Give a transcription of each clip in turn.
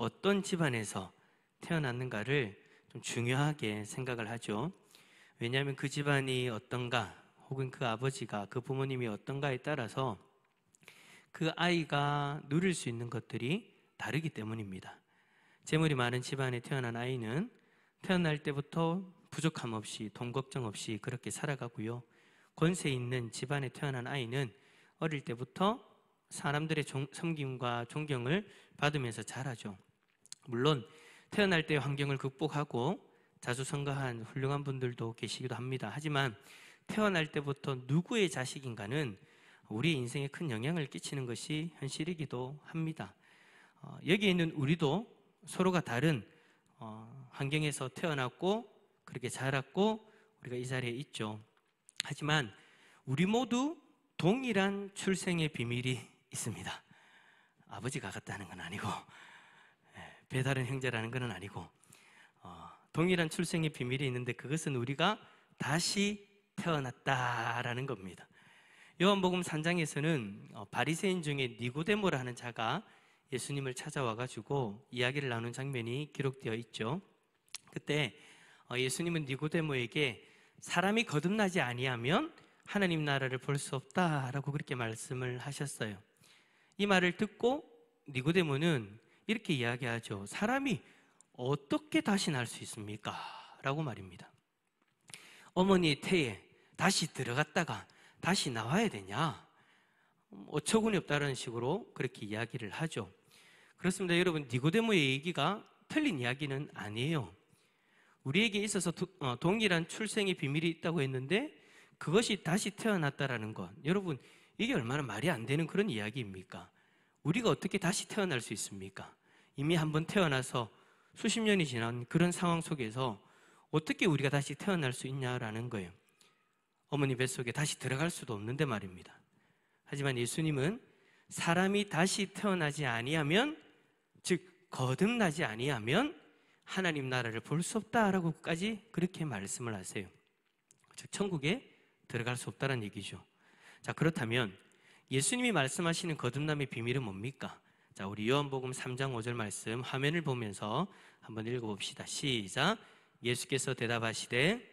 어떤 집안에서 태어났는가를 좀 중요하게 생각을 하죠. 왜냐하면 그 집안이 어떤가, 혹은 그 아버지가, 그 부모님이 어떤가에 따라서 그 아이가 누릴 수 있는 것들이 다르기 때문입니다. 재물이 많은 집안에 태어난 아이는 태어날 때부터 부족함 없이, 돈 걱정 없이 그렇게 살아가고요. 권세 있는 집안에 태어난 아이는 어릴 때부터 사람들의 섬김과 존경을 받으면서 자라죠. 물론 태어날 때의 환경을 극복하고 자수성가한 훌륭한 분들도 계시기도 합니다. 하지만 태어날 때부터 누구의 자식인가는 우리 인생에 큰 영향을 끼치는 것이 현실이기도 합니다. 여기에 있는 우리도 서로가 다른 환경에서 태어났고 그렇게 자랐고 우리가 이 자리에 있죠. 하지만 우리 모두 동일한 출생의 비밀이 있습니다. 아버지가 같다는 건 아니고 배다른 형제라는 건 아니고 동일한 출생의 비밀이 있는데 그것은 우리가 다시 태어났다라는 겁니다. 요한복음 3장에서는 바리새인 중에 니고데모라는 자가 예수님을 찾아와가지고 이야기를 나눈 장면이 기록되어 있죠. 그때 예수님은 니고데모에게 사람이 거듭나지 아니하면 하나님 나라를 볼 수 없다라고 그렇게 말씀을 하셨어요. 이 말을 듣고 니고데모는 이렇게 이야기하죠. 사람이 어떻게 다시 날 수 있습니까? 라고 말입니다. 어머니의 태에 다시 들어갔다가 다시 나와야 되냐? 어처구니 없다는 식으로 그렇게 이야기를 하죠. 그렇습니다. 여러분, 니고데모의 얘기가 틀린 이야기는 아니에요. 우리에게 있어서 동일한 출생의 비밀이 있다고 했는데 그것이 다시 태어났다라는 것, 여러분, 이게 얼마나 말이 안 되는 그런 이야기입니까? 우리가 어떻게 다시 태어날 수 있습니까? 이미 한번 태어나서 수십 년이 지난 그런 상황 속에서 어떻게 우리가 다시 태어날 수 있냐라는 거예요. 어머니 뱃속에 다시 들어갈 수도 없는데 말입니다. 하지만 예수님은 사람이 다시 태어나지 아니하면, 즉 거듭나지 아니하면 하나님 나라를 볼 수 없다라고까지 그렇게 말씀을 하세요. 즉 천국에 들어갈 수 없다는 얘기죠. 자, 그렇다면 예수님이 말씀하시는 거듭남의 비밀은 뭡니까? 자, 우리 요한복음 3장 5절 말씀 화면을 보면서 한번 읽어봅시다. 시작. 예수께서 대답하시되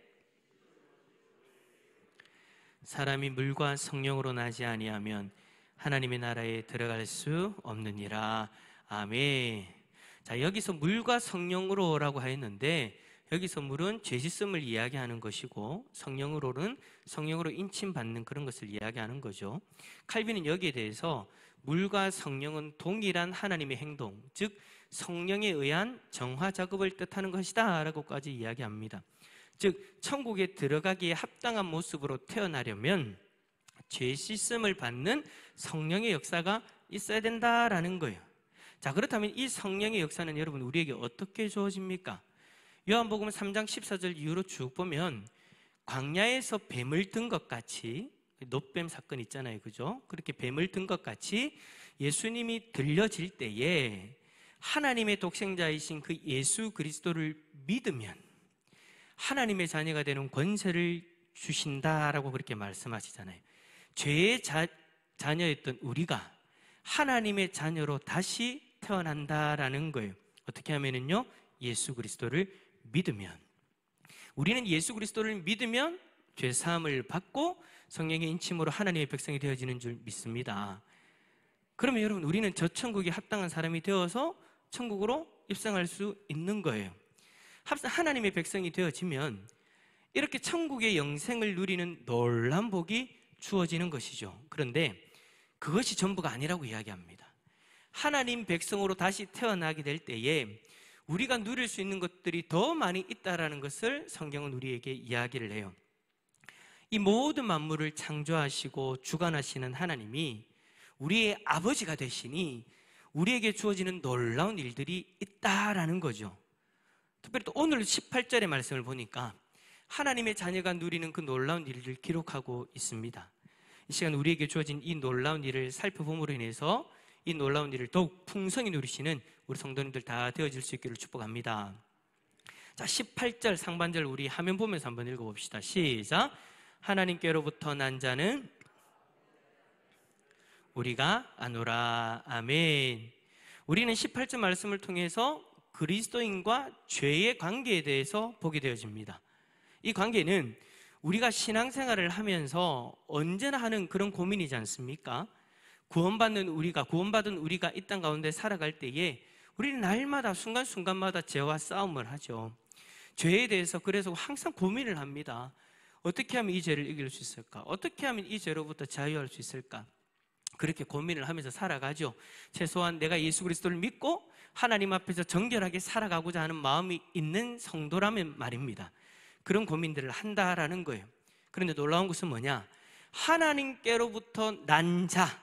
사람이 물과 성령으로 나지 아니하면 하나님의 나라에 들어갈 수 없느니라. 아멘. 자, 여기서 물과 성령으로라고 하였는데 여기서 물은 죄 씻음을 이야기하는 것이고 성령으로는 성령으로 인침받는 그런 것을 이야기하는 거죠. 칼빈은 여기에 대해서 물과 성령은 동일한 하나님의 행동, 즉 성령에 의한 정화 작업을 뜻하는 것이다 라고까지 이야기합니다. 즉 천국에 들어가기에 합당한 모습으로 태어나려면 죄 씻음을 받는 성령의 역사가 있어야 된다라는 거예요. 자, 그렇다면 이 성령의 역사는 여러분 우리에게 어떻게 주어집니까? 요한복음 3장 14절 이후로 쭉 보면 광야에서 뱀을 든 것 같이, 놋뱀 사건 있잖아요, 그죠? 그렇게 뱀을 든 것 같이 예수님이 들려질 때에 하나님의 독생자이신 그 예수 그리스도를 믿으면 하나님의 자녀가 되는 권세를 주신다라고 그렇게 말씀하시잖아요. 죄의 자녀였던 우리가 하나님의 자녀로 다시 태어난다라는 거예요. 어떻게 하면은요? 예수 그리스도를 믿으면. 우리는 예수 그리스도를 믿으면 죄 사함을 받고 성령의 인침으로 하나님의 백성이 되어지는 줄 믿습니다. 그러면 여러분 우리는 저 천국에 합당한 사람이 되어서 천국으로 입성할 수 있는 거예요. 하나님의 백성이 되어지면 이렇게 천국의 영생을 누리는 놀라운 복이 주어지는 것이죠. 그런데 그것이 전부가 아니라고 이야기합니다. 하나님 백성으로 다시 태어나게 될 때에 우리가 누릴 수 있는 것들이 더 많이 있다라는 것을 성경은 우리에게 이야기를 해요. 이 모든 만물을 창조하시고 주관하시는 하나님이 우리의 아버지가 되시니 우리에게 주어지는 놀라운 일들이 있다라는 거죠. 특별히 또 오늘 18절의 말씀을 보니까 하나님의 자녀가 누리는 그 놀라운 일을 기록하고 있습니다. 이 시간 우리에게 주어진 이 놀라운 일을 살펴봄으로 인해서 이 놀라운 일을 더욱 풍성히 누리시는 우리 성도님들 다 되어질 수 있기를 축복합니다. 자, 18절 상반절 우리 화면 보면서 한번 읽어봅시다. 시작. 하나님께로부터 난 자는 우리가 아노라. 아멘. 우리는 18절 말씀을 통해서 그리스도인과 죄의 관계에 대해서 보게 되어집니다. 이 관계는 우리가 신앙생활을 하면서 언제나 하는 그런 고민이지 않습니까? 구원받은 우리가 이 땅 가운데 살아갈 때에 우리는 날마다 순간순간마다 죄와 싸움을 하죠. 죄에 대해서 그래서 항상 고민을 합니다. 어떻게 하면 이 죄를 이길 수 있을까? 어떻게 하면 이 죄로부터 자유할 수 있을까? 그렇게 고민을 하면서 살아가죠. 최소한 내가 예수 그리스도를 믿고 하나님 앞에서 정결하게 살아가고자 하는 마음이 있는 성도라면 말입니다. 그런 고민들을 한다라는 거예요. 그런데 놀라운 것은 뭐냐? 하나님께로부터 난 자,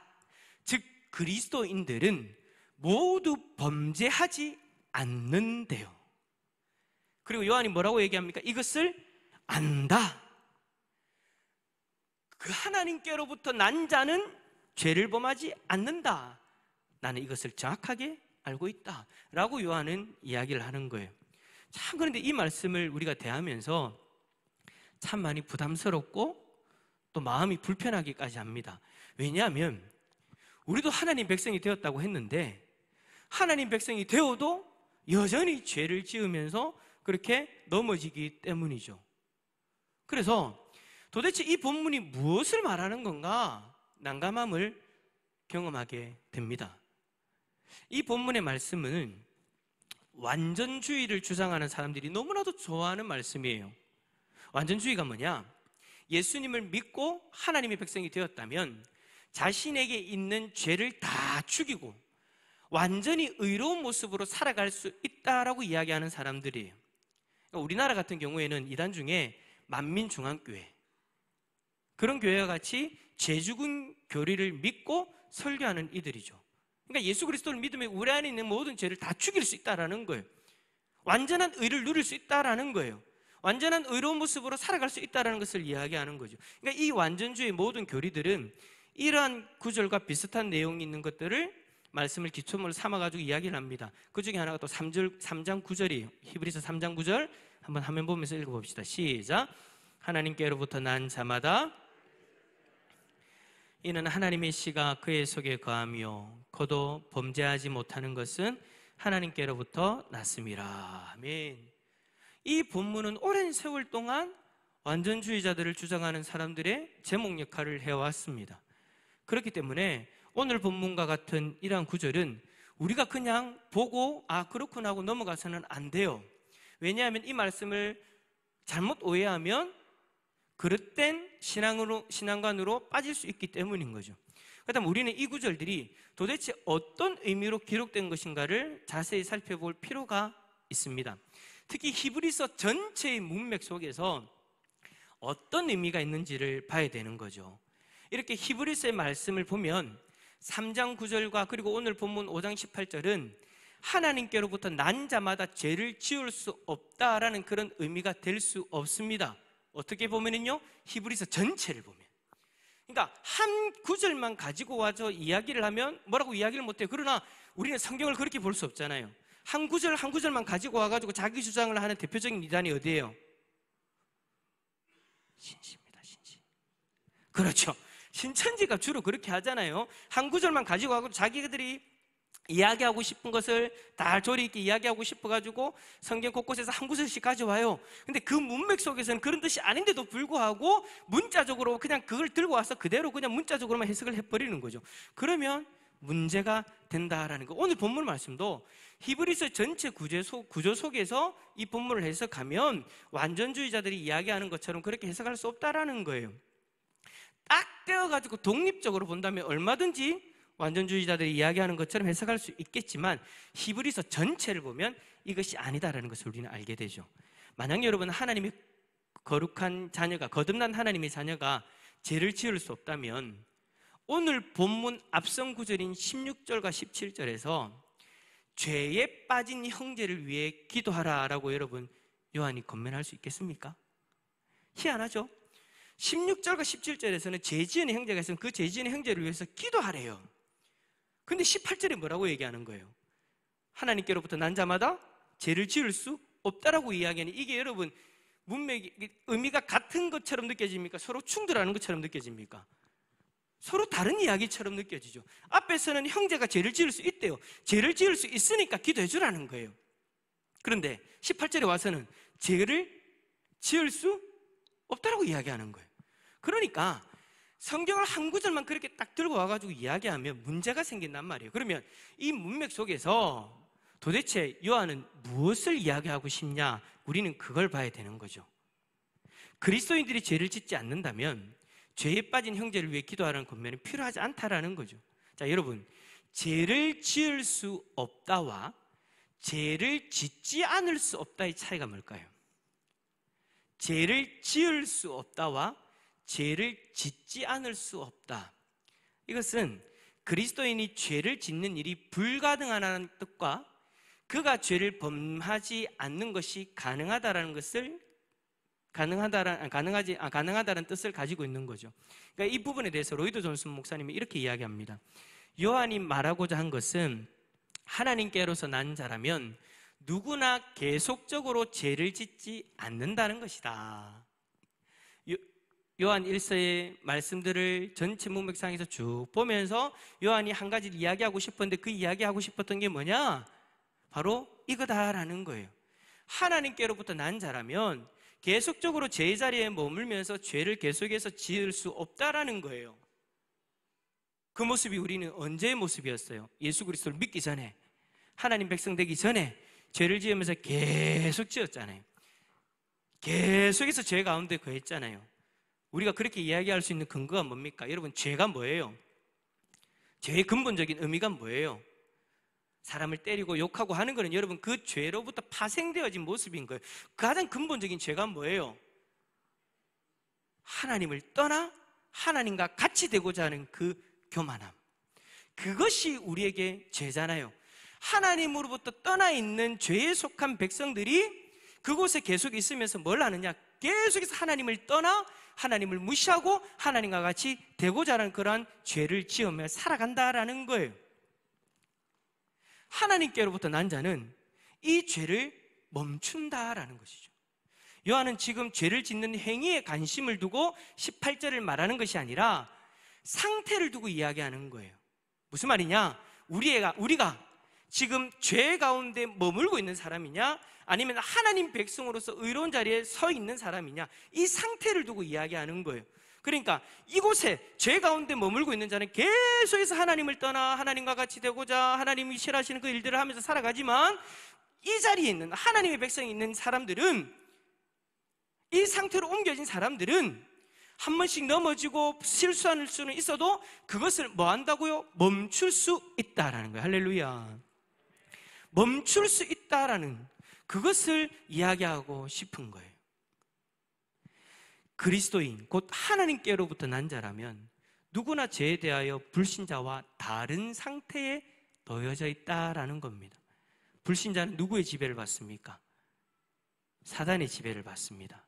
즉 그리스도인들은 모두 범죄하지 않는데요. 그리고 요한이 뭐라고 얘기합니까? 이것을 안다. 그 하나님께로부터 난 자는 죄를 범하지 않는다. 나는 이것을 정확하게 알고 있다 라고 요한은 이야기를 하는 거예요. 참, 그런데 이 말씀을 우리가 대하면서 참 많이 부담스럽고 또 마음이 불편하기까지 합니다. 왜냐하면 우리도 하나님 백성이 되었다고 했는데 하나님 백성이 되어도 여전히 죄를 지으면서 그렇게 넘어지기 때문이죠. 그래서 도대체 이 본문이 무엇을 말하는 건가 난감함을 경험하게 됩니다. 이 본문의 말씀은 완전주의를 주장하는 사람들이 너무나도 좋아하는 말씀이에요. 완전주의가 뭐냐? 예수님을 믿고 하나님의 백성이 되었다면 자신에게 있는 죄를 다 죽이고 완전히 의로운 모습으로 살아갈 수 있다라고 이야기하는 사람들이에요. 우리나라 같은 경우에는 이단 중에 만민중앙교회, 그런 교회와 같이 죄 죽은 교리를 믿고 설교하는 이들이죠. 그러니까 예수 그리스도를 믿으면 우리 안에 있는 모든 죄를 다 죽일 수 있다라는 거예요. 완전한 의를 누릴 수 있다라는 거예요. 완전한 의로운 모습으로 살아갈 수 있다라는 것을 이야기하는 거죠. 그러니까 이 완전주의 모든 교리들은 이러한 구절과 비슷한 내용이 있는 것들을 말씀을 기초문으로 삼아가지고 이야기를 합니다. 그 중에 하나가 또 3장 9절이에요. 히브리서 3장 9절 한번 화면 보면서 읽어봅시다. 시작. 하나님께로부터 난 자마다 이는 하나님의 씨가 그의 속에 거하며 그도 범죄하지 못하는 것은 하나님께로부터 났음이라. 아멘. 이 본문은 오랜 세월 동안 완전주의자들을 주장하는 사람들의 제목 역할을 해왔습니다. 그렇기 때문에 오늘 본문과 같은 이러한 구절은 우리가 그냥 보고 그렇구나 하고 넘어가서는 안 돼요. 왜냐하면 이 말씀을 잘못 오해하면 그릇된 신앙관으로 빠질 수 있기 때문인 거죠. 그렇다면 우리는 이 구절들이 도대체 어떤 의미로 기록된 것인가를 자세히 살펴볼 필요가 있습니다. 특히 히브리서 전체의 문맥 속에서 어떤 의미가 있는지를 봐야 되는 거죠. 이렇게 히브리서의 말씀을 보면 3장 9절과 그리고 오늘 본문 5장 18절은 하나님께로부터 난 자마다 죄를 지을 수 없다라는 그런 의미가 될 수 없습니다. 어떻게 보면은요, 히브리서 전체를 보면, 그러니까 한 구절만 가지고 와서 이야기를 하면 뭐라고 이야기를 못해요. 그러나 우리는 성경을 그렇게 볼 수 없잖아요. 한 구절 한 구절만 가지고 와가지고 자기 주장을 하는 대표적인 이단이 어디예요? 신시입니다. 신시. 그렇죠. 신천지가 주로 그렇게 하잖아요. 한 구절만 가지고 와서 자기들이 이야기하고 싶은 것을 다 조리 있게 이야기하고 싶어가지고 성경 곳곳에서 한 구절씩 가져와요. 근데 그 문맥 속에서는 그런 뜻이 아닌데도 불구하고 문자적으로 그냥 그걸 들고 와서 그대로 그냥 문자적으로만 해석을 해버리는 거죠. 그러면 문제가 된다라는 거. 오늘 본문 말씀도 히브리서 전체 구조 속에서 이 본문을 해석하면 완전주의자들이 이야기하는 것처럼 그렇게 해석할 수 없다라는 거예요. 딱 떼어가지고 독립적으로 본다면 얼마든지 완전주의자들이 이야기하는 것처럼 해석할 수 있겠지만 히브리서 전체를 보면 이것이 아니다라는 것을 우리는 알게 되죠. 만약 여러분 하나님의 거룩한 자녀가, 거듭난 하나님의 자녀가 죄를 지을 수 없다면 오늘 본문 앞선 구절인 16절과 17절에서 죄에 빠진 형제를 위해 기도하라라고 여러분 요한이 건면할 수 있겠습니까? 희한하죠? 16절과 17절에서는 죄 지은 형제가 있으면 그 죄 지은 형제를 위해서 기도하래요. 근데 18절에 뭐라고 얘기하는 거예요? 하나님께로부터 난 자마다 죄를 지을 수 없다라고 이야기하니 이게 여러분 문맥이 의미가 같은 것처럼 느껴집니까? 서로 충돌하는 것처럼 느껴집니까? 서로 다른 이야기처럼 느껴지죠. 앞에서는 형제가 죄를 지을 수 있대요. 죄를 지을 수 있으니까 기도해 주라는 거예요. 그런데 18절에 와서는 죄를 지을 수 없다라고 이야기하는 거예요. 그러니까 성경을 한 구절만 그렇게 딱 들고 와가지고 이야기하면 문제가 생긴단 말이에요. 그러면 이 문맥 속에서 도대체 요한은 무엇을 이야기하고 싶냐? 우리는 그걸 봐야 되는 거죠. 그리스도인들이 죄를 짓지 않는다면 죄에 빠진 형제를 위해 기도하라는 권면이 필요하지 않다라는 거죠. 자, 여러분, 죄를 지을 수 없다와 죄를 짓지 않을 수 없다의 차이가 뭘까요? 죄를 지을 수 없다와 죄를 짓지 않을 수 없다. 이것은 그리스도인이 죄를 짓는 일이 불가능하다는 뜻과 그가 죄를 범하지 않는 것이 가능하다라는 것을 가능하다는 뜻을 가지고 있는 거죠. 그러니까 이 부분에 대해서 로이드 존슨 목사님이 이렇게 이야기합니다. 요한이 말하고자 한 것은 하나님께로서 난 자라면 누구나 계속적으로 죄를 짓지 않는다는 것이다. 요한 1서의 말씀들을 전체 문맥상에서 쭉 보면서 요한이 한 가지를 이야기하고 싶었는데 그 이야기하고 싶었던 게 뭐냐? 바로 이거다라는 거예요. 하나님께로부터 난 자라면 계속적으로 죄의 자리에 머물면서 죄를 계속해서 지을 수 없다라는 거예요. 그 모습이 우리는 언제의 모습이었어요? 예수 그리스도를 믿기 전에, 하나님 백성 되기 전에 죄를 지으면서 계속 지었잖아요. 계속해서 죄 가운데 거했잖아요. 우리가 그렇게 이야기할 수 있는 근거가 뭡니까? 여러분, 죄가 뭐예요? 죄의 근본적인 의미가 뭐예요? 사람을 때리고 욕하고 하는 거는 여러분 그 죄로부터 파생되어진 모습인 거예요. 가장 근본적인 죄가 뭐예요? 하나님을 떠나 하나님과 같이 되고자 하는 그 교만함. 그것이 우리에게 죄잖아요. 하나님으로부터 떠나 있는 죄에 속한 백성들이 그곳에 계속 있으면서 뭘 하느냐? 계속해서 하나님을 떠나 하나님을 무시하고 하나님과 같이 되고자 하는 그러한 죄를 지으며 살아간다라는 거예요. 하나님께로부터 난 자는 이 죄를 멈춘다라는 것이죠. 요한은 지금 죄를 짓는 행위에 관심을 두고 18절을 말하는 것이 아니라 상태를 두고 이야기하는 거예요. 무슨 말이냐? 우리가 지금 죄 가운데 머물고 있는 사람이냐? 아니면 하나님 백성으로서 의로운 자리에 서 있는 사람이냐? 이 상태를 두고 이야기하는 거예요. 그러니까 이곳에 죄 가운데 머물고 있는 자는 계속해서 하나님을 떠나 하나님과 같이 되고자 하나님이 싫어하시는 그 일들을 하면서 살아가지만 이 자리에 있는 하나님의 백성이 있는 사람들은, 이 상태로 옮겨진 사람들은 한 번씩 넘어지고 실수할 수는 있어도 그것을 뭐 한다고요? 멈출 수 있다라는 거예요. 할렐루야. 멈출 수 있다라는 그것을 이야기하고 싶은 거예요. 그리스도인, 곧 하나님께로부터 난 자라면 누구나 죄에 대하여 불신자와 다른 상태에 놓여져 있다라는 겁니다. 불신자는 누구의 지배를 받습니까? 사단의 지배를 받습니다.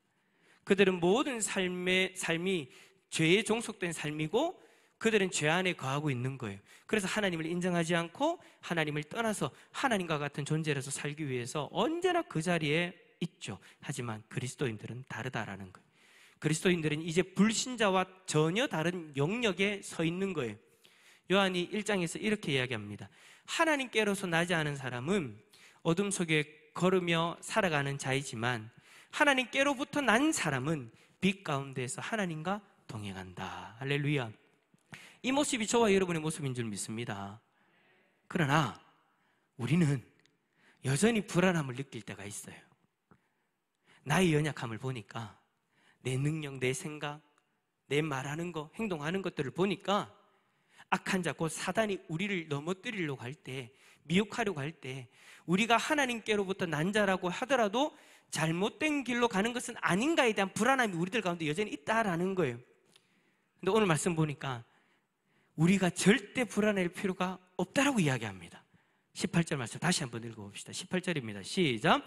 그들은 모든 삶이 죄에 종속된 삶이고 그들은 죄 안에 거하고 있는 거예요. 그래서 하나님을 인정하지 않고 하나님을 떠나서 하나님과 같은 존재로서 살기 위해서 언제나 그 자리에 있죠. 하지만 그리스도인들은 다르다라는 거예요. 그리스도인들은 이제 불신자와 전혀 다른 영역에 서 있는 거예요. 요한이 1장에서 이렇게 이야기합니다. 하나님께로서 나지 않은 사람은 어둠 속에 걸으며 살아가는 자이지만 하나님께로부터 난 사람은 빛 가운데에서 하나님과 동행한다. 할렐루야. 이 모습이 저와 여러분의 모습인 줄 믿습니다. 그러나 우리는 여전히 불안함을 느낄 때가 있어요. 나의 연약함을 보니까, 내 능력, 내 생각, 내 말하는 거, 행동하는 것들을 보니까 악한 자, 곧 사단이 우리를 넘어뜨리려고 할 때, 미혹하려고 할 때 우리가 하나님께로부터 난 자라고 하더라도 잘못된 길로 가는 것은 아닌가에 대한 불안함이 우리들 가운데 여전히 있다라는 거예요. 근데 오늘 말씀 보니까 우리가 절대 불안할 필요가 없다라고 이야기합니다. 18절 말씀 다시 한번 읽어봅시다. 18절입니다. 시작.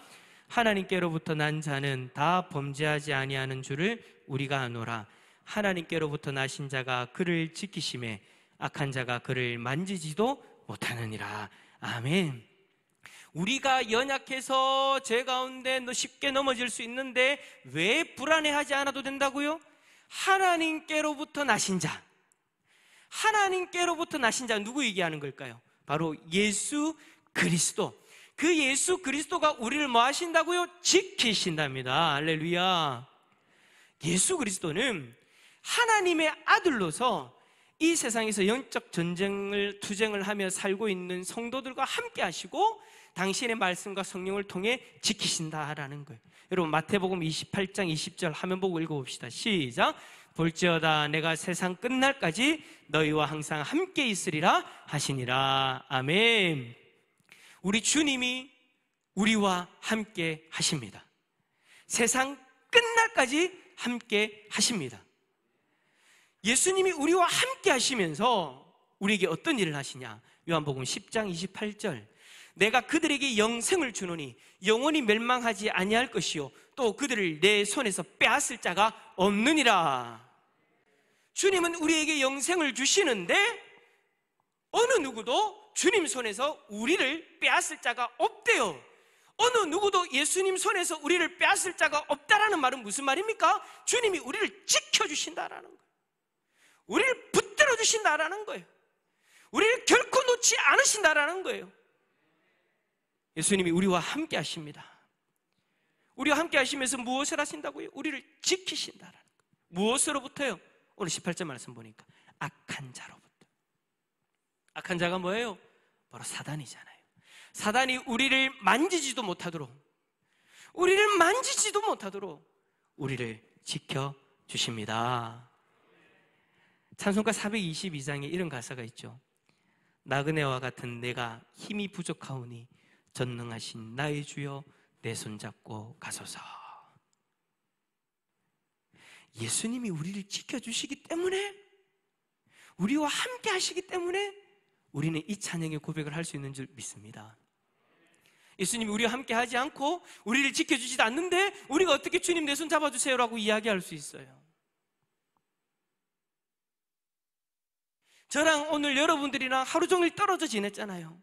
하나님께로부터 난 자는 다 범죄하지 아니하는 줄을 우리가 아노라. 하나님께로부터 나신 자가 그를 지키심에 악한 자가 그를 만지지도 못하느니라. 아멘. 우리가 연약해서 죄 가운데 쉽게 넘어질 수 있는데 왜 불안해하지 않아도 된다고요? 하나님께로부터 나신 자, 하나님께로부터 나신 자, 누구 얘기하는 걸까요? 바로 예수 그리스도. 그 예수 그리스도가 우리를 뭐 하신다고요? 지키신답니다. 할렐루야. 예수 그리스도는 하나님의 아들로서 이 세상에서 영적 투쟁을 하며 살고 있는 성도들과 함께 하시고 당신의 말씀과 성령을 통해 지키신다라는 거예요. 여러분, 마태복음 28장 20절 화면 보고 읽어봅시다. 시작. 볼지어다 내가 세상 끝날까지 너희와 항상 함께 있으리라 하시니라. 아멘. 우리 주님이 우리와 함께 하십니다. 세상 끝날까지 함께 하십니다. 예수님이 우리와 함께 하시면서 우리에게 어떤 일을 하시냐? 요한복음 10장 28절. 내가 그들에게 영생을 주노니 영원히 멸망하지 아니할 것이요 또 그들을 내 손에서 빼앗을 자가 없느니라. 주님은 우리에게 영생을 주시는데 어느 누구도 주님 손에서 우리를 빼앗을 자가 없대요. 어느 누구도 예수님 손에서 우리를 빼앗을 자가 없다라는 말은 무슨 말입니까? 주님이 우리를 지켜주신다라는 거예요. 우리를 붙들어 주신다라는 거예요. 우리를 결코 놓지 않으신다라는 거예요. 예수님이 우리와 함께 하십니다. 우리와 함께 하시면서 무엇을 하신다고요? 우리를 지키신다라는 거예요. 무엇으로부터요? 오늘 18절 말씀 보니까 악한 자로부터. 악한 자가 뭐예요? 바로 사단이잖아요. 사단이 우리를 만지지도 못하도록 우리를 지켜주십니다. 찬송가 422장에 이런 가사가 있죠. 나그네와 같은 내가 힘이 부족하오니 전능하신 나의 주여 내 손잡고 가소서. 예수님이 우리를 지켜주시기 때문에, 우리와 함께 하시기 때문에 우리는 이 찬양의 고백을 할 수 있는 줄 믿습니다. 예수님이 우리와 함께 하지 않고 우리를 지켜주지도 않는데 우리가 어떻게 주님 내 손 잡아주세요라고 이야기할 수 있어요? 저랑 오늘 여러분들이랑 하루 종일 떨어져 지냈잖아요.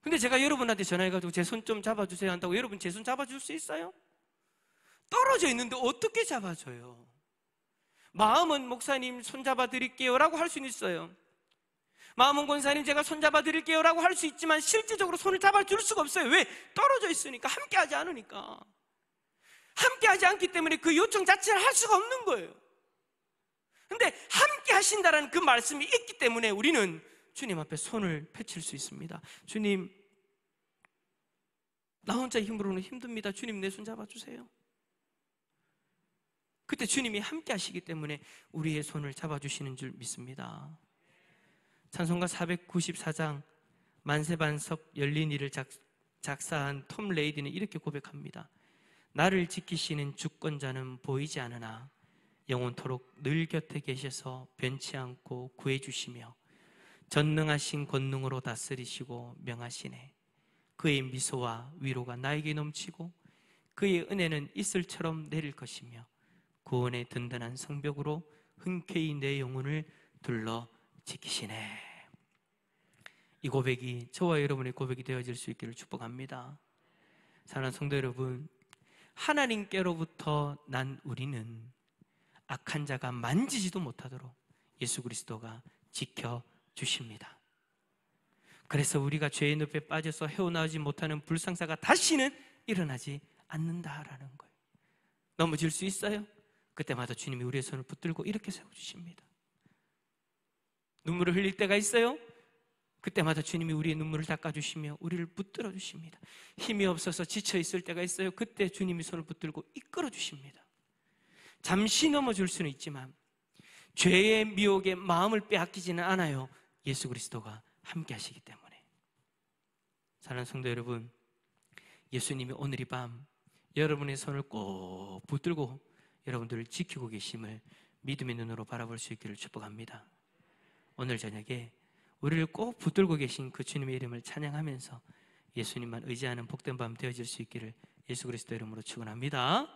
근데 제가 여러분한테 전화해가지고 제 손 좀 잡아주세요 한다고 여러분 제 손 잡아줄 수 있어요? 떨어져 있는데 어떻게 잡아줘요? 마음은 목사님 손 잡아드릴게요 라고 할 수는 있어요. 마음은 권사님 제가 손 잡아드릴게요 라고 할 수 있지만 실질적으로 손을 잡아줄 수가 없어요. 왜? 떨어져 있으니까, 함께하지 않으니까. 함께하지 않기 때문에 그 요청 자체를 할 수가 없는 거예요. 근데 함께 하신다라는 그 말씀이 있기 때문에 우리는 주님 앞에 손을 펼칠 수 있습니다. 주님, 나 혼자 힘으로는 힘듭니다. 주님 내 손 잡아주세요. 그때 주님이 함께 하시기 때문에 우리의 손을 잡아주시는 줄 믿습니다. 찬송가 494장 만세반석 열린 이를 작사한 톰 레이디는 이렇게 고백합니다. 나를 지키시는 주권자는 보이지 않으나 영원토록 늘 곁에 계셔서 변치 않고 구해주시며 전능하신 권능으로 다스리시고 명하시네. 그의 미소와 위로가 나에게 넘치고 그의 은혜는 이슬처럼 내릴 것이며 구원의 든든한 성벽으로 흔쾌히 내 영혼을 둘러 지키시네. 이 고백이 저와 여러분의 고백이 되어질 수 있기를 축복합니다. 사랑하는 성도 여러분, 하나님께로부터 난 우리는 악한 자가 만지지도 못하도록 예수 그리스도가 지켜주십니다. 그래서 우리가 죄의 늪에 빠져서 헤어나오지 못하는 불상사가 다시는 일어나지 않는다라는 거예요. 넘어질 수 있어요? 그때마다 주님이 우리의 손을 붙들고 이렇게 세워주십니다. 눈물을 흘릴 때가 있어요? 그때마다 주님이 우리의 눈물을 닦아주시며 우리를 붙들어 주십니다. 힘이 없어서 지쳐있을 때가 있어요. 그때 주님이 손을 붙들고 이끌어 주십니다. 잠시 넘어질 수는 있지만 죄의 미혹에 마음을 빼앗기지는 않아요. 예수 그리스도가 함께 하시기 때문에. 사랑하는 성도 여러분, 예수님이 오늘 이 밤 여러분의 손을 꼭 붙들고 여러분들을 지키고 계심을 믿음의 눈으로 바라볼 수 있기를 축복합니다. 오늘 저녁에 우리를 꼭 붙들고 계신 그 주님의 이름을 찬양하면서 예수님만 의지하는 복된 밤 되어질 수 있기를 예수 그리스도 이름으로 축원합니다.